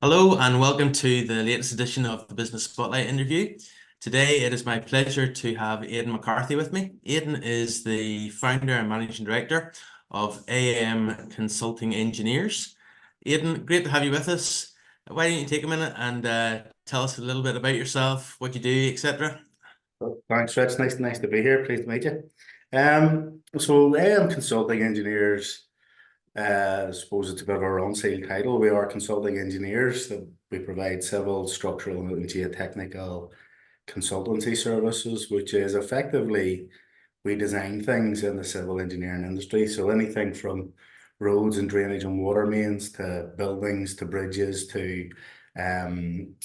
Hello and welcome to the latest edition of the Business Spotlight interview. Today it is my pleasure to have Aidan McCarthy with me. Aidan is the founder and managing director of AM Consulting Engineers. Aidan, great to have you with us. Why don't you take a minute and tell us a little bit about yourself, what you do, etc. Thanks, Rich. Nice to be here. Pleased to meet you. So AM Consulting Engineers, I suppose it's a bit of a run-seal title. We are consulting engineers that we provide civil, structural, and geotechnical consultancy services, which is effectively we design things in the civil engineering industry. So anything from roads and drainage and water mains to buildings to bridges to um,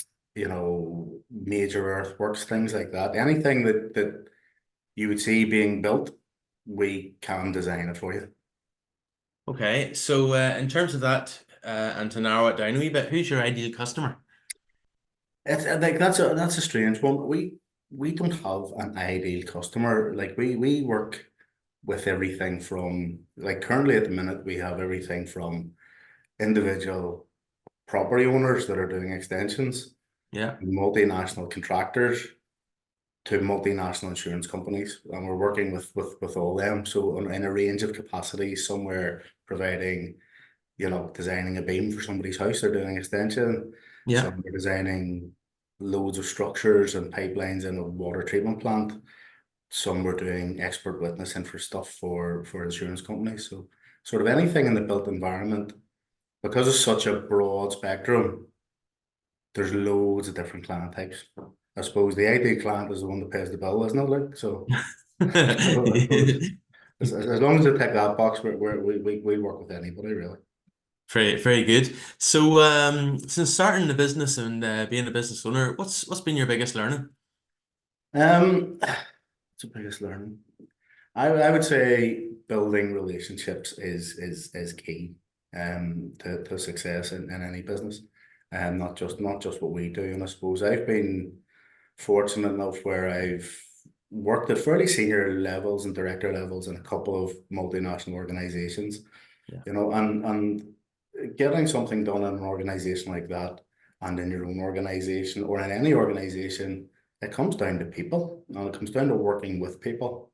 major earthworks, things like that. Anything that you would see being built, we can design it for you. Okay, so in terms of that, and to narrow it down a wee bit, who's your ideal customer? It's like that's a strange one. We don't have an ideal customer. Like we work with everything from, like, currently at the minute we have everything from individual property owners that are doing extensions, Yeah. multinational contractors, to multinational insurance companies, and we're working with all them. So in a range of capacities, somewhere providing, designing a beam for somebody's house, they're doing extension. Yeah. Some are designing loads of structures and pipelines in a water treatment plant. Some were doing expert witnessing for stuff for insurance companies. So sort of anything in the built environment, because it's such a broad spectrum, there's loads of different client types. I suppose the ideal client is the one that pays the bill, isn't it? Like, so, so I suppose as long as they tick that box, we work with anybody really. Very, very good. So, since starting the business and being a business owner, what's been your biggest learning? It's the biggest learning. I would say building relationships is key to success in any business, and not just what we do. And I suppose I've been fortunate enough where I've worked at fairly senior levels and director levels in a couple of multinational organizations, Yeah. and getting something done in an organization like that and in your own organization or in any organization, it comes down to people and it comes down to working with people.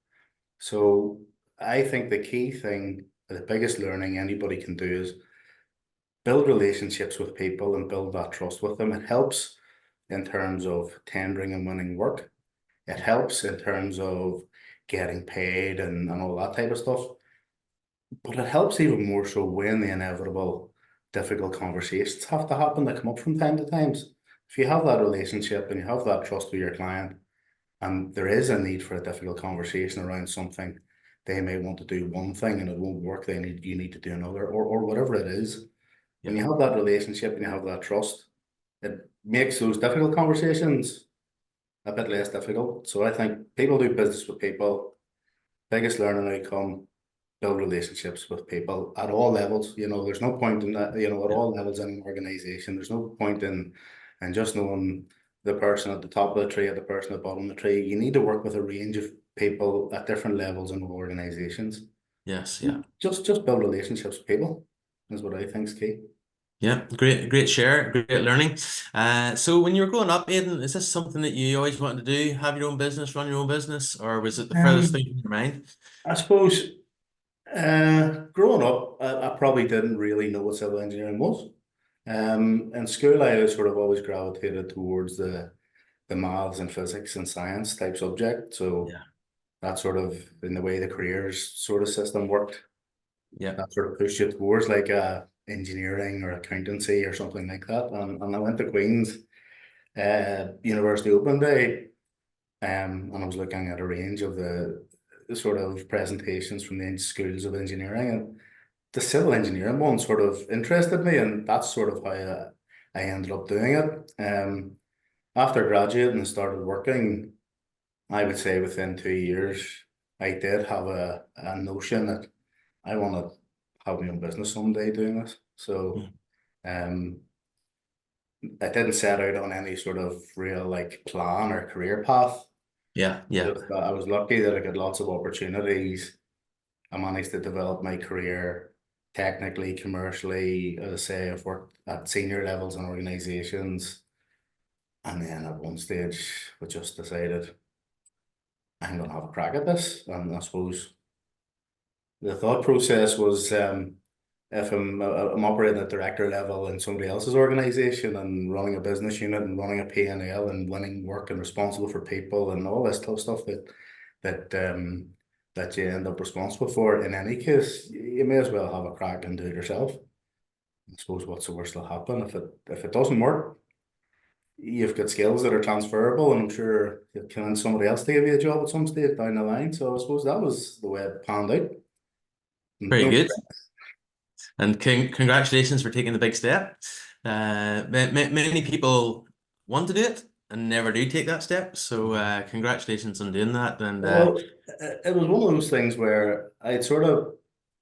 So I think the key thing, the biggest learning anybody can do is build relationships with people and build that trust with them. It helps in terms of tendering and winning work. It helps in terms of getting paid and all that type of stuff. But it helps even more so when the inevitable difficult conversations have to happen that come up from time to time. If you have that relationship and you have that trust with your client, and there is a need for a difficult conversation around something, they may want to do one thing and it won't work, you need to do another, or whatever it is. When Yeah. you have that relationship and you have that trust, it makes those difficult conversations a bit less difficult. So I think people do business with people. Biggest learning outcome, build relationships with people at all levels. There's no point in that, at Yeah. all levels in an organization. There's no point in just knowing the person at the top of the tree or the person at the bottom of the tree. You need to work with a range of people at different levels in organizations. Yes. Yeah. Just build relationships with people is what I think is key. Yeah. Great share. Great learning. So when you were growing up, Aidan, is this something that you always wanted to do? Have your own business, run your own business, or was it the furthest thing Um, from your mind? I suppose growing up, I probably didn't really know what civil engineering was. In school, I was sort of always gravitated towards the maths and physics and science type subject. So Yeah. that sort of, in the way the careers sort of system worked, Yeah. that sort of pushed you towards like engineering or accountancy or something like that. And I went to Queen's University Open Day, and I was looking at a range of the sort of presentations from the schools of engineering, and the civil engineering one sort of interested me, and that's sort of how I ended up doing it. After graduating and started working, I would say within 2 years, I did have a notion that I want to have my own business someday doing this. So Mm. um, I didn't set out on any sort of real like plan or career path. Yeah. Yeah. Just that I was lucky that I got lots of opportunities. I managed to develop my career technically, commercially. As I say, I've worked at senior levels in organizations, and then at one stage we just decided I'm gonna have a crack at this. And I suppose the thought process was, if I'm operating at director level in somebody else's organization and running a business unit and running a P&L and winning work and responsible for people and all this tough stuff that that you end up responsible for, in any case, you may as well have a crack and do it yourself. I suppose what's the worst that'll happen if it doesn't work? You've got skills that are transferable, and I'm sure you can convince somebody else to give you a job at some stage down the line. So I suppose that was the way it panned out. Very No. good. And congratulations for taking the big step. Many people want to do it and never do take that step. So congratulations on doing that. And Well, it was one of those things where I'd sort of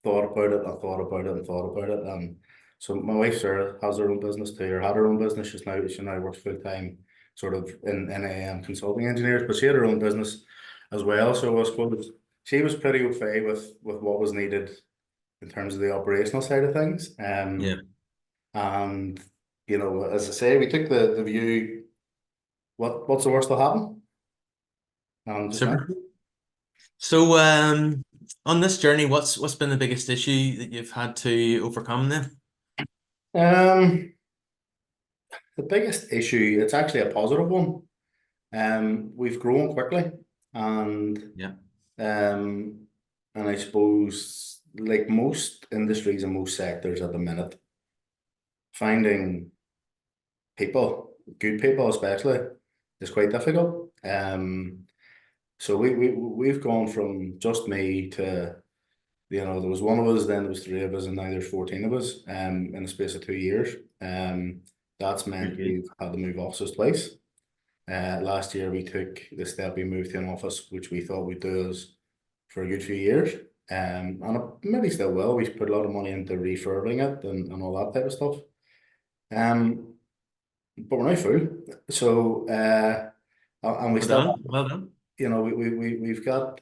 thought about it and thought about it and thought about it. So my wife Sarah has her own business too, or had her own business. She now works full time, sort of in a consulting engineers, but she had her own business as well. So I suppose she was pretty au fait with what was needed in terms of the operational side of things. yeah, And as I say, we took the view, what's the worst that'll happen? And just went. super. So on this journey, what's been the biggest issue that you've had to overcome then? Um, the biggest issue, it's actually a positive one. We've grown quickly, and Yeah, um, and I suppose like most industries and most sectors at the minute, finding people, good people especially, is quite difficult. So we've gone from just me to, there was one of us, then there was three of us, and now there's 14 of us, in the space of 2 years. That's very meant good. we've had to move offices twice. Last year we took the step, we moved to an office which we thought we'd do us for a good few years. And it maybe still will. We put a lot of money into refurbing it and all that type of stuff. Um, but we're now full. So and we Well still done. have, Well done. we've got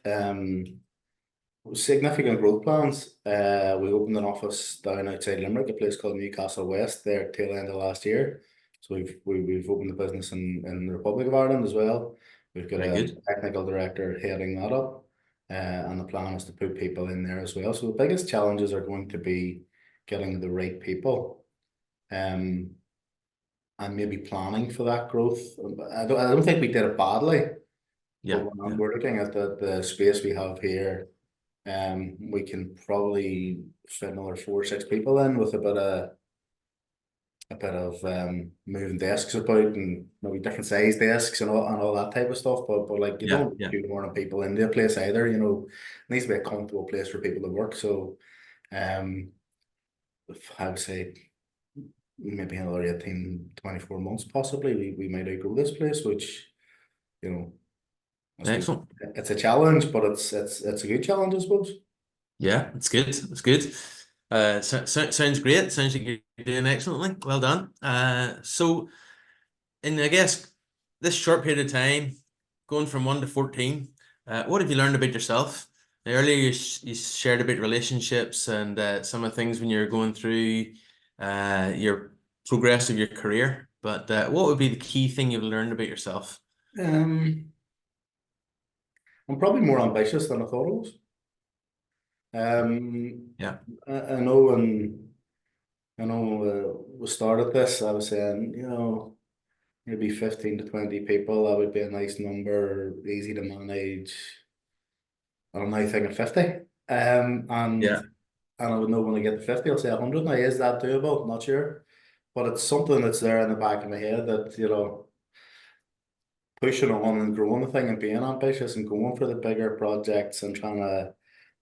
significant growth plans. We opened an office down outside Limerick, a place called Newcastle West, there tail end of last year. So we've opened the business in the Republic of Ireland as well. We've got Very a good. technical director heading that up, and the plan is to put people in there as well. So the biggest challenges are going to be getting the right people, um, and maybe planning for that growth. I don't think we did it badly, but Yeah, when yeah. we're looking at the space we have here, we can probably fit another 4 or 6 people in with a bit of moving desks about and maybe different size desks and all that type of stuff. But like you Yeah, don't yeah. shoehorn people into a place either. It needs to be a comfortable place for people to work. So um, I would say maybe another 18, 24 months possibly we might outgrow this place, which you know I suppose Excellent. it's a challenge, but it's a good challenge, I suppose. Yeah, it's good. It's good. Sounds great. Sounds like you're doing excellently. Well done. So, in I guess this short period of time, going from 1 to 14, what have you learned about yourself? Earlier, you shared about relationships and some of the things when you're going through your progress of your career. But what would be the key thing you've learned about yourself? Um, I'm probably more ambitious than I thought I was. Yeah, I know we started this, I was saying, maybe 15 to 20 people, that would be a nice number, easy to manage. And I'm now thinking 50. And yeah, I would know when I get to 50, I'll say 100. Now, is that doable? Not sure. But it's something that's there in the back of my head that, pushing on and growing the thing and being ambitious and going for the bigger projects and trying to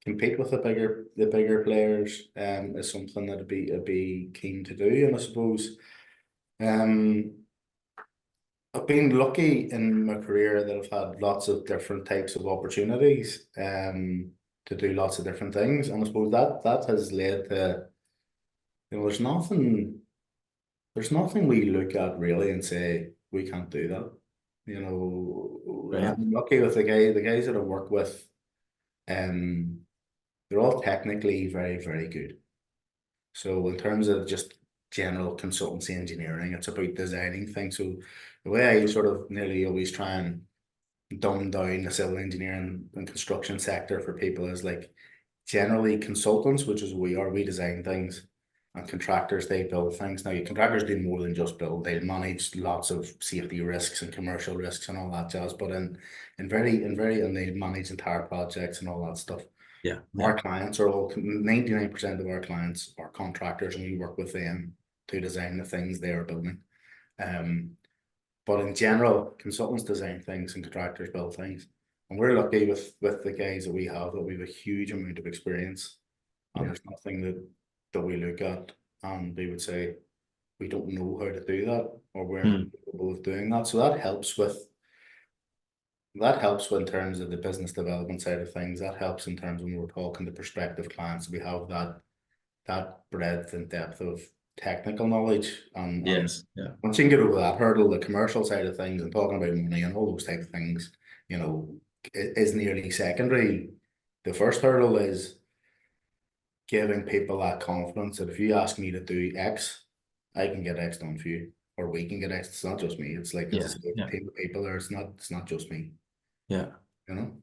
compete with the bigger players is something that I'd be keen to do. And I suppose um I've been lucky in my career that I've had lots of different types of opportunities to do lots of different things. And I suppose that has led to, there's nothing we look at really and say we can't do that. brilliant. I'm lucky with the guys that I work with, they're all technically very, very good. So in terms of just general consultancy engineering, it's about designing things. So the way I sort of nearly always try and dumb down the civil engineering and construction sector for people is like generally consultants, which is we design things, and contractors, they build things. Now, contractors do more than just build; they manage lots of safety risks and commercial risks and all that jazz. But and they manage entire projects and all that stuff. Yeah. Our clients are all 99% of our clients are contractors, and we work with them to design the things they are building. Um, but in general, consultants design things and contractors build things. And we're lucky with the guys that we have a huge amount of experience. And Yeah. there's nothing that we look at and they would say we don't know how to do that, or we're not capable of doing that. So that helps in terms of the business development side of things. That helps in terms when we're talking to prospective clients. We have that breadth and depth of technical knowledge, and Yes. Yeah. once you can get over that hurdle, the commercial side of things and talking about money and all those type of things, is nearly secondary. The first hurdle is giving people that confidence that if you ask me to do X, I can get X done for you, or we can get X. It's not just me. It's like Yeah. it's a Yeah. team of people there. It's not just me. Yeah. You know.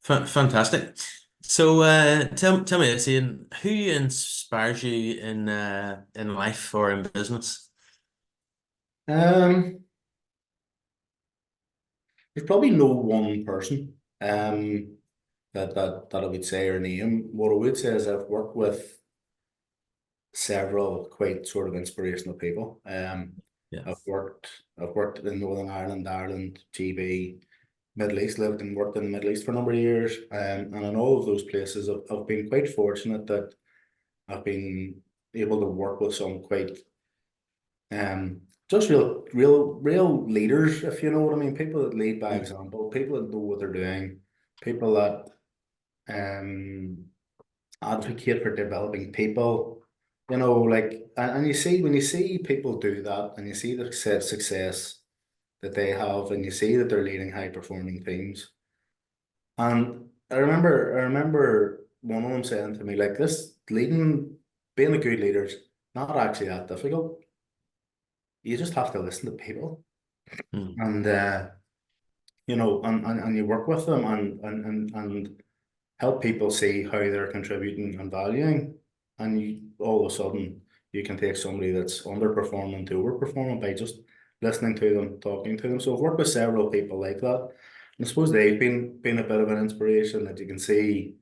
Fantastic. So, tell me this, Ian, who inspires you in life or in business? Um, there's probably no one person that I would say or name. What I would say is I've worked with several quite sort of inspirational people. Yeah. I've worked I've worked in Northern Ireland, Ireland, GB, Middle East, lived and worked in the Middle East for a number of years. And in all of those places, I've been quite fortunate that I've been able to work with some quite just real leaders, if you know what I mean. People that lead by Mm. example, people that know what they're doing, people that um advocate for developing people. Like, and you see when you see people do that, and you see the success that they have, and you see that they're leading high performing teams. And I remember one of them saying to me, like, this leading, being a good leader is not actually that difficult. You just have to listen to people, Mm. and and you work with them, and help people see how they're contributing and valuing, and all of a sudden you can take somebody that's underperforming to overperforming by just listening to them, talking to them. So I've worked with several people like that, and I suppose they've been a bit of an inspiration that you can see,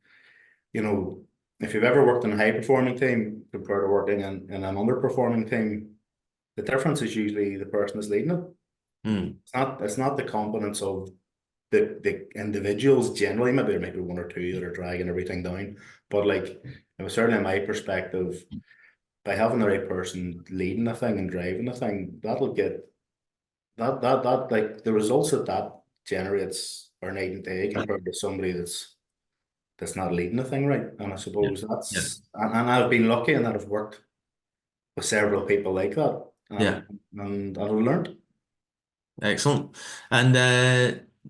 you know, if you've ever worked in a high performing team compared to working in an underperforming team, the difference is usually the person that's leading it. Mm. It's not the competence of the individuals generally. Maybe there might be one or two that are dragging everything down, but like, it was certainly in my perspective, by having the right person leading the thing and driving the thing, that'll get that like the results that generates are night and day compared to somebody that's not leading the thing right. And I Yeah. suppose Yeah. and I've been lucky in that I've worked with several people like that, Yeah. and I've learned. Excellent. And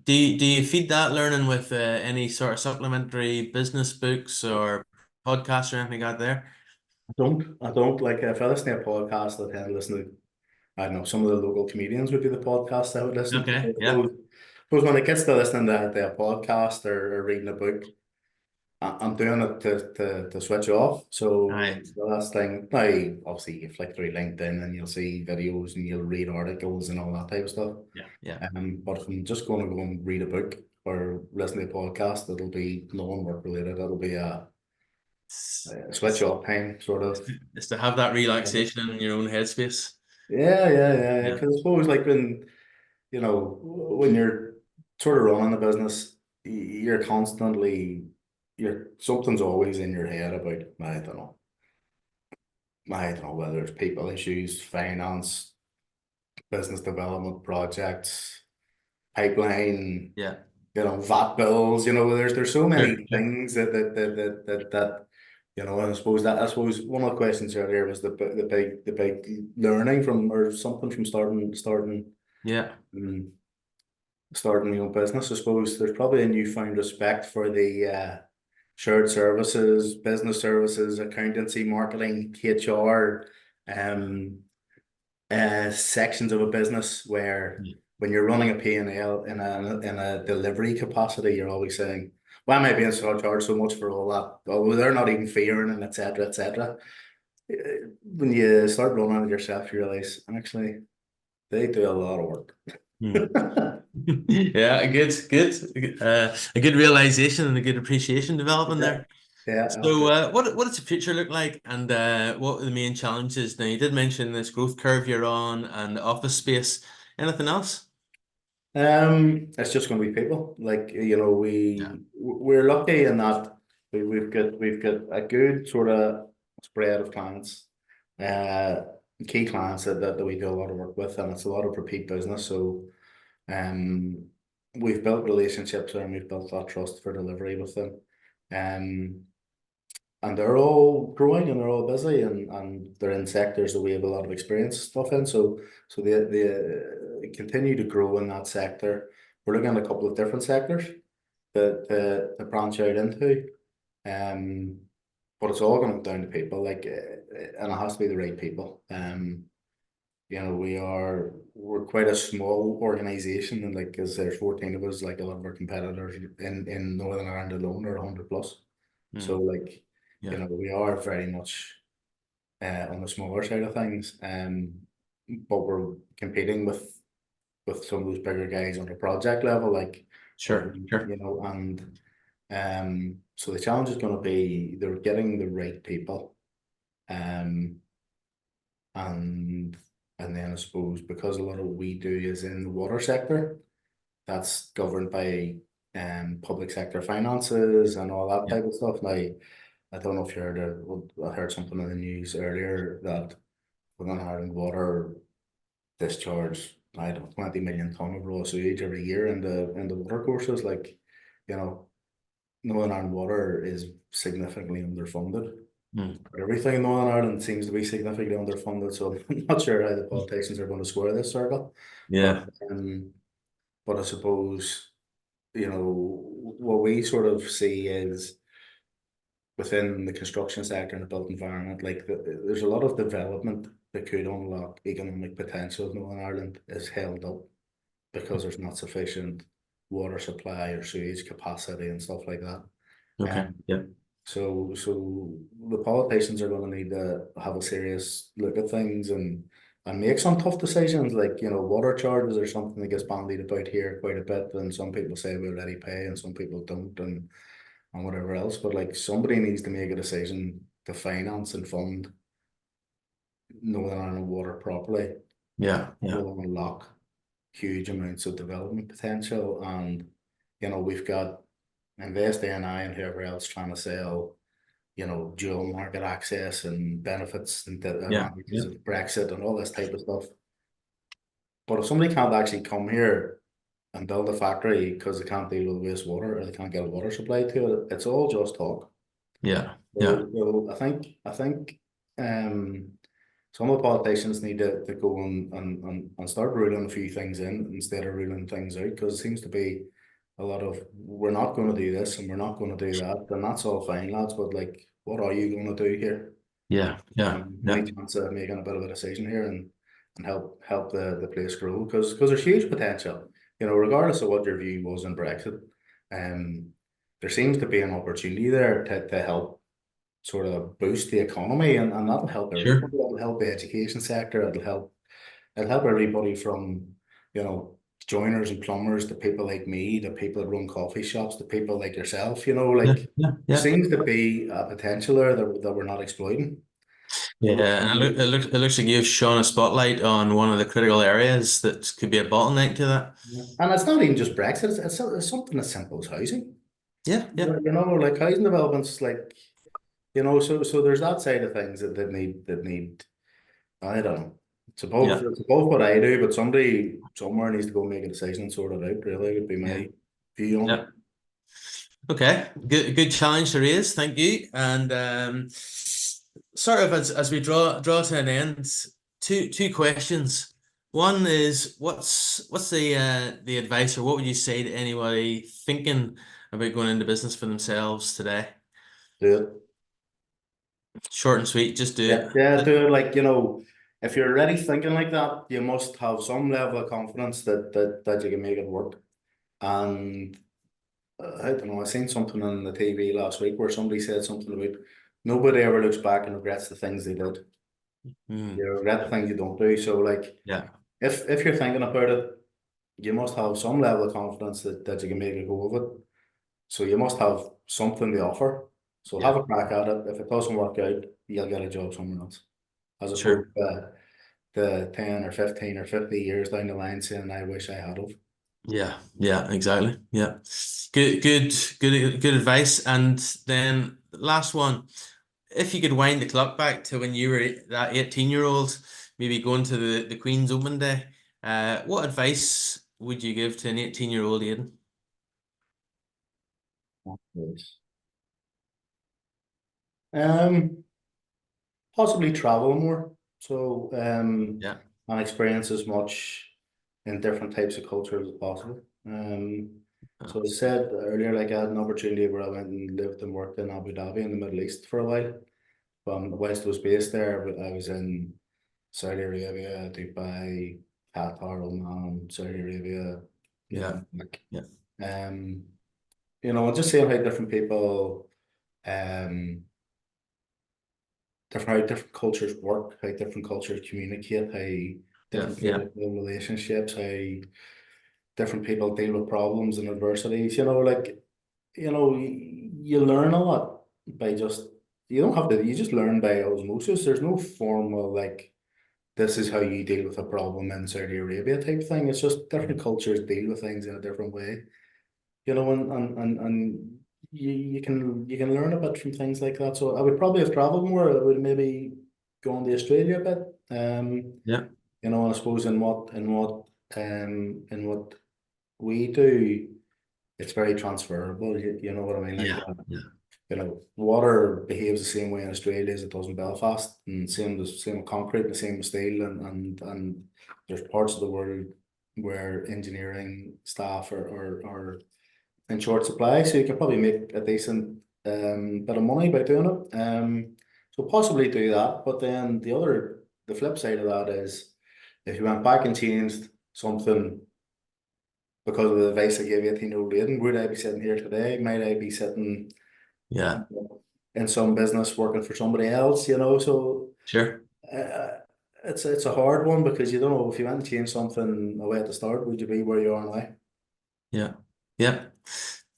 do you feed that learning with any sort of supplementary business books or podcasts or anything out there? I don't like, if I listen to a podcast, I tend to listen to, I don't know, some of the local comedians would be the podcasts I would listen to. Okay. I Yeah. suppose when it gets to listening to a podcast or reading a book, I'm doing it to switch off. So Aye. the last thing, now obviously you flick through LinkedIn and you'll see videos and you'll read articles and all that type of stuff. Yeah. Yeah. But if I'm just going to go and read a book or listen to a podcast, it'll be non-work related. It'll be It's, a switch it's, off time sort of. it's to have that relaxation in your own headspace. Yeah. Yeah. Because I suppose like when you're sort of running a business, you're constantly, something's always in your head about, I don't know whether it's people issues, finance, business development projects, pipeline, Yeah. VAT bills. There's so Sure. many Sure. things that. And I suppose one of the questions earlier was the big learning from, or something from Yeah. um, starting your own business. I suppose there's probably a newfound respect for shared services, business services, accountancy, marketing, HR, um, sections of a business where Yeah. when you're running a P&L in a delivery capacity, you're always saying, why am I being charged so much for all that? Oh, they're not even fearing and etc. etc. When you start running it yourself, you realize actually they do a lot of work. Hmm. Yeah, a good realization and a good appreciation development Yeah, there. yeah, So, what does the future look like, and what are the main challenges? Now, you did mention this growth curve you're on and the office space. Anything else? it's just going to be people. Like, you know, Yeah, we're lucky in that we've got a good sort of spread of clients, uh, key clients that we do a lot of work with, and it's a lot of repeat business. So, um, we've built relationships there and we've built that trust for delivery with them. Um, and they're all growing and they're all busy and they're in sectors that we have a lot of experience stuff in. So they continue to grow in that sector. We're looking at a couple of different sectors that branch out into. Um, but it's all going to come down to people, like, and it has to be the right people. You know, we're quite a small organization, and like, because there's 14 of us, like a lot of our competitors in Northern Ireland alone are 100 plus. So hmm, like, you yeah, know, we are very much on the smaller side of things, but we're competing with some of those bigger guys on the project level, like, sure, you sure. know, and so the challenge is going to be they're getting the right people, um, and then I suppose because a lot of what we do is in the water sector, that's governed by public sector finances and all that Yeah, type of stuff. Now, I don't know if you heard I heard something in the news earlier that Northern Ireland Water discharge, I don't know, 20 million ton of raw sewage every year in the water courses. Like, you know, Northern Ireland Water is significantly underfunded. hmm, But everything in Northern Ireland seems to be significantly underfunded, so I'm not sure how the politicians are going to square this circle. But yeah, um, but I suppose, you know, what we sort of see is within the construction sector and the built environment, like there's a lot of development that could unlock economic potential of Northern Ireland is held up because there's not sufficient water supply or sewage capacity and stuff like that. okay, Um, yeah, so the politicians are going to need to have a serious look at things and make some tough decisions. Like, you know, water charges are something that gets bandied about here quite a bit, and some people say we already pay, and some people don't, and whatever else. But like, somebody needs to make a decision to finance and fund Northern Ireland water properly. yeah, That yeah, will unlock huge amounts of development potential. And, you know, we've got Invest NI and whoever else trying to sell, you know, dual market access and benefits and the yeah, advantages yeah, of Brexit and all this type of stuff. But if somebody can't actually come here and build a factory because they can't deal with wastewater or they can't get a water supply to it, it's all just talk. yeah, yeah, So I think um some of the politicians need to go and start ruling a few things in instead of ruling things out, because it seems to be a lot of we're not going to do this and we're not going to do that, and that's all fine, lads, but like, what are you going to do here? yeah, yeah, Any yeah, chance of making a bit of a decision here and help the place grow, because there's huge potential, you know, regardless of what your view was in Brexit. um there seems to be an opportunity there to help sort of boost the economy, and that'll help sure. everybody. That'll help the education sector. It'll help everybody from, you know, joiners and plumbers to people like me, to people that run coffee shops, to people like yourself. You know, Yeah, like, yeah, there yeah. seems to be a potential there that we're not exploiting. Yeah, and it looks like you've shone a spotlight on one of the critical areas that could be a bottleneck to that. And it's not even just Brexit. It's something as simple as housing. Yeah, yeah, You know, like housing developments, like, you know, so there's that side of things that need. I don't know. yeah, It's both what I do, but somebody somewhere needs to go make a decision and sort it out. Really, would be yeah, my view on it. yeah. Okay, good challenge to raise. Thank you. And sort of as we draw to an end, two questions. One is what's the advice, or what would you say to anybody thinking about going into business for themselves today? Do it. Short and sweet, just do Yeah, yeah, do it. Like, if you're already thinking like that, you must have some level of confidence that you can make it work. And I don't know, I seen something on the TV last week where somebody said something about nobody ever looks back and regrets the things they did. Mm, You regret the things you don't do. So like, yeah, if you're thinking about it, you must have some level of confidence that you can make a go of it. So you must have something to offer. So have yeah, a crack at it. If it doesn't work out, you'll get a job somewhere else. As opposed sure. to the 10 or 15 or 50 years down the line saying, I wish I had of. Yeah, yeah, exactly. Yeah. Good advice. And then last one, if you could wind the clock back to when you were that 18-year-old, maybe going to the Queen's Open Day, what advice would you give to an 18-year-old Aidan? Yes. Um, Possibly travel more. So, Yeah. and experience as much in different types of cultures as possible. Uh, So I said earlier, like I had an opportunity where I went and lived and worked in Abu Dhabi in the Middle East for a while. Whilst I was based there, I was in Saudi Arabia, Dubai, Qatar, Oman, Saudi Arabia, Yeah. like, Yeah. um, just seeing how different people, um, how different cultures work, how different cultures communicate, how Yeah. different Yeah. people build relationships, how different people deal with problems and adversities. You learn a lot by just, you don't have to, you just learn by osmosis. There's no formal, like, this is how you deal with a problem in Saudi Arabia type thing. It's just different cultures deal with things in a different way, and you can learn a bit from things like that. So I would probably have traveled more. I would maybe gone to Australia a bit. Yeah. I suppose in what we do, it's very transferable. You know what I mean? Like, Yeah. Yeah. water behaves the same way in Australia as it does in Belfast, and same with concrete, the same with steel, and there's parts of the world where engineering staff are in short supply, so you can probably make a decent bit of money by doing it. So possibly do that, but then the flip side of that is if you went back and changed something because of the advice I gave 18-year-old Aidan, would I be sitting here today? Might I be sitting Yeah. in some business working for somebody else? So Sure. uh, it's a hard one because you don't know if you went and changed something away at the start, would you be where you are now? Yeah. Yeah.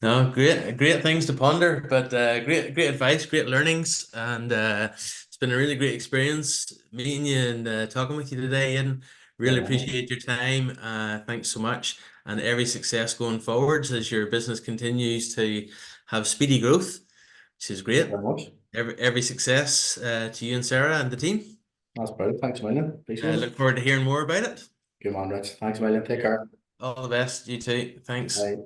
No, great things to ponder, but great advice, great learnings, and it's been a really great experience meeting you and talking with you today, Aidan. Yeah, Really man. appreciate your time. Thanks so much, and every success going forwards as your business continues to have speedy growth, which is Thanks great. very much. Every success to you and Sarah and the team. That's brilliant. Thanks a million. Appreciate it. Look forward to hearing more about it. Good man, Rich. Thanks a million. Take care. All the best, you too. Thanks. Bye.